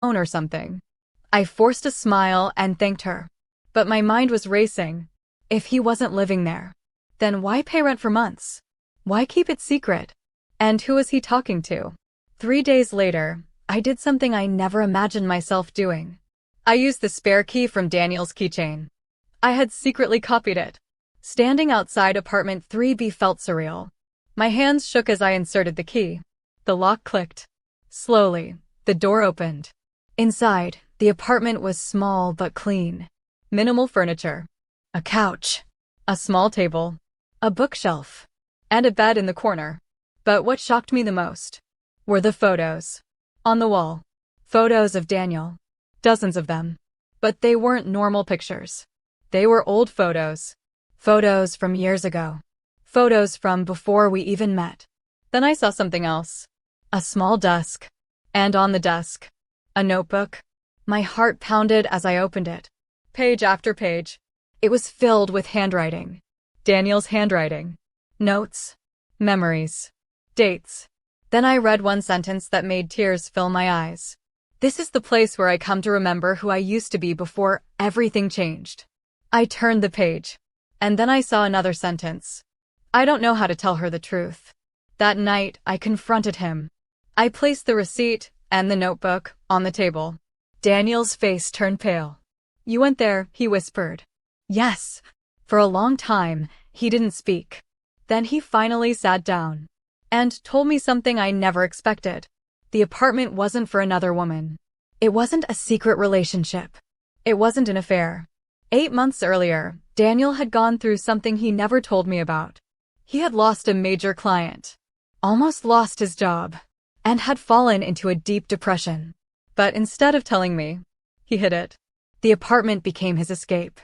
phone or something. I forced a smile and thanked her. But my mind was racing. If he wasn't living there, then why pay rent for months? Why keep it secret? And who was he talking to? 3 days later, I did something I never imagined myself doing. I used the spare key from Daniel's keychain. I had secretly copied it. Standing outside apartment 3B felt surreal. My hands shook as I inserted the key. The lock clicked. Slowly, the door opened. Inside, the apartment was small but clean. Minimal furniture. A couch. A small table. A bookshelf. And a bed in the corner. But what shocked me the most were the photos. On the wall. Photos of Daniel. Dozens of them. But they weren't normal pictures. They were old photos. Photos from years ago. Photos from before we even met. Then I saw something else. A small desk. And on the desk, a notebook. My heart pounded as I opened it. Page after page. It was filled with handwriting. Daniel's handwriting. Notes. Memories. Dates. Then I read one sentence that made tears fill my eyes. This is the place where I come to remember who I used to be before everything changed. I turned the page. And then I saw another sentence. I don't know how to tell her the truth. That night, I confronted him. I placed the receipt and the notebook on the table. Daniel's face turned pale. You went there, he whispered. Yes. For a long time, he didn't speak. Then he finally sat down and told me something I never expected. The apartment wasn't for another woman. It wasn't a secret relationship. It wasn't an affair. 8 months earlier, Daniel had gone through something he never told me about. He had lost a major client, almost lost his job, and had fallen into a deep depression. But instead of telling me, he hid it. The apartment became his escape.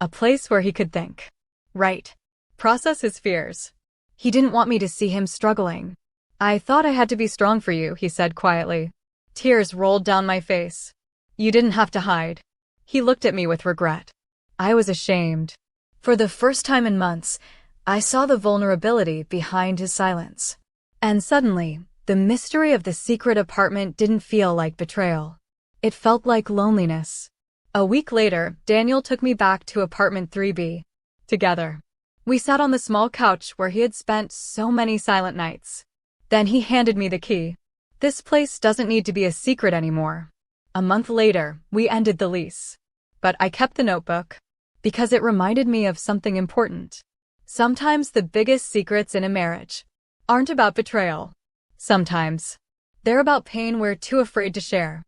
A place where he could think. Write. Process his fears. He didn't want me to see him struggling. I thought I had to be strong for you, he said quietly. Tears rolled down my face. You didn't have to hide. He looked at me with regret. I was ashamed. For the first time in months, I saw the vulnerability behind his silence. And suddenly, the mystery of the secret apartment didn't feel like betrayal. It felt like loneliness. A week later, Daniel took me back to apartment 3B. Together. We sat on the small couch where he had spent so many silent nights. Then he handed me the key. This place doesn't need to be a secret anymore. A month later, we ended the lease. But I kept the notebook because it reminded me of something important. Sometimes the biggest secrets in a marriage aren't about betrayal. Sometimes they're about pain we're too afraid to share.